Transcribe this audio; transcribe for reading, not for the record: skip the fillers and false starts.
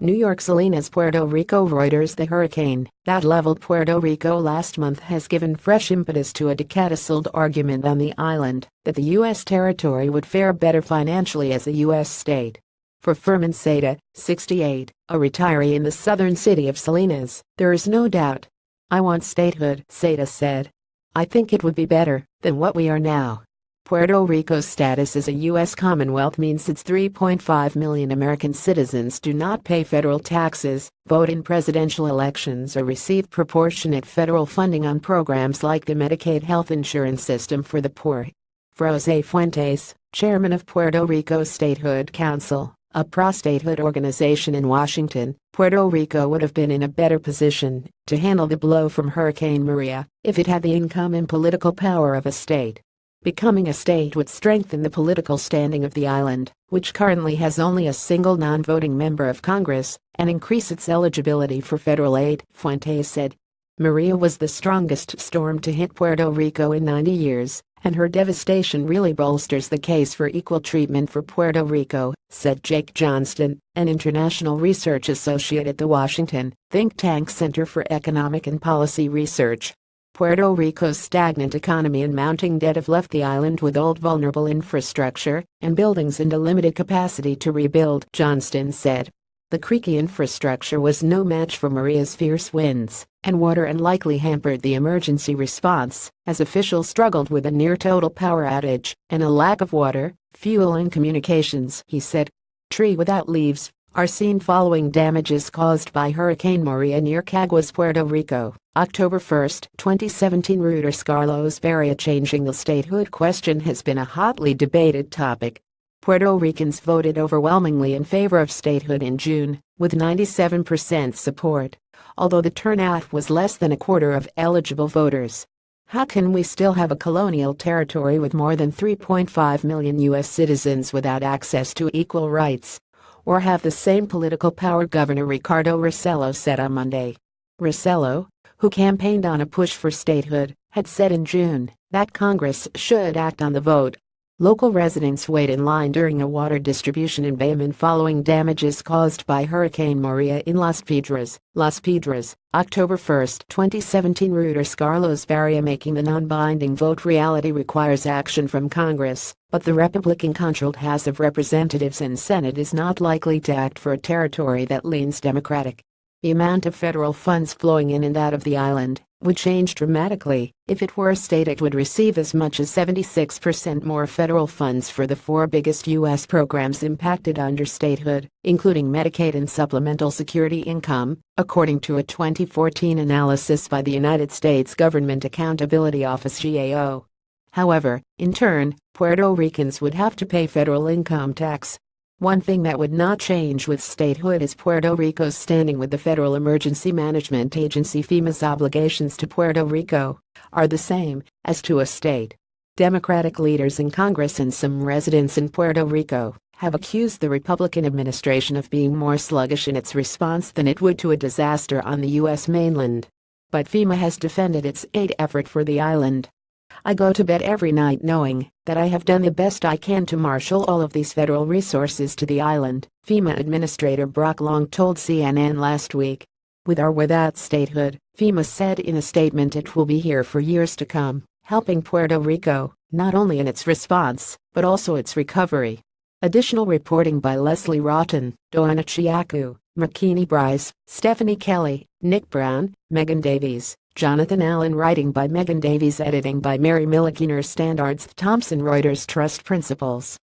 YORKSALINAS, Puerto Rico Reuters. The hurricane that leveled Puerto Rico last month has given fresh impetus to a decades-old argument on the island that the U.S. territory would fare better financially as a U.S. state. For Fermin Seda, 68, a retiree in the southern city of Salinas, there is no doubt. "I want statehood," Seda said. "I think it would be better than what we are now." Puerto Rico's status as a U.S. Commonwealth means its 3.5 million American citizens do not pay federal taxes, vote in presidential elections, or receive proportionate federal funding on programs like the Medicaid health insurance system for the poor. For Jose Fuentes, chairman of Puerto Rico's Statehood Council, a pro-statehood organization in Washington, Puerto Rico would have been in a better position to handle the blow from Hurricane Maria if it had the income and political power of a state. Becoming a state would strengthen the political standing of the island, which currently has only a single non-voting member of Congress, and increase its eligibility for federal aid, Fuentes said. Maria was the strongest storm to hit Puerto Rico in 90 years, and her devastation really bolsters the case for equal treatment for Puerto Rico, said Jake Johnston, an international research associate at the Washington think tank Center for Economic and Policy Research. Puerto Rico's stagnant economy and mounting debt have left the island with old vulnerable infrastructure and buildings and a limited capacity to rebuild, Johnston said. The creaky infrastructure was no match for Maria's fierce winds and water and likely hampered the emergency response, as officials struggled with a near-total power outage and a lack of water, fuel and communications, he said. Trees without leaves are seen following damages caused by Hurricane Maria near Caguas, Puerto Rico, October 1, 2017. Reuters. Carlos Barria. Changing the statehood question has been a hotly debated topic. Puerto Ricans voted overwhelmingly in favor of statehood in June, with 97% support, although the turnout was less than a quarter of eligible voters. How can we still have a colonial territory with more than 3.5 million U.S. citizens without access to equal rights? Or have the same political power? Governor Ricardo Rossello said on Monday. Rossello, who campaigned on a push for statehood, had said in June that Congress should act on the vote. Local residents wait in line during a water distribution embayment following damages caused by Hurricane Maria in Las Piedras, October 1, 2017. Reuters. Carlos Barria. Making the non-binding vote reality requires action from Congress, but the Republican-controlled House of Representatives and Senate is not likely to act for a territory that leans Democratic. The amount of federal funds flowing in and out of the island would change dramatically. If it were a state, it would receive as much as 76% more federal funds for the four biggest U.S. programs impacted under statehood, including Medicaid and supplemental security income, according to a 2014 analysis by the United States Government Accountability Office (GAO). However, in turn, Puerto Ricans would have to pay federal income tax. One thing that would not change with statehood is Puerto Rico's standing with the Federal Emergency Management Agency. FEMA's obligations to Puerto Rico are the same as to a state. Democratic leaders in Congress and some residents in Puerto Rico have accused the Republican administration of being more sluggish in its response than it would to a disaster on the U.S. mainland. But FEMA has defended its aid effort for the island. "I go to bed every night knowing that I have done the best I can to marshal all of these federal resources to the island," FEMA Administrator Brock Long told CNN last week. "With or without statehood," FEMA said in a statement, "it will be here for years to come, helping Puerto Rico, not only in its response, but also its recovery." Additional reporting by Leslie Roughton, Doana Chiaku, McKinney Bryce, Stephanie Kelly, Nick Brown, Megan Davies, Jonathan Allen. Writing by Megan Davies. Editing by Mary Millikiner. Standards Thomson. Reuters. Trust Principles.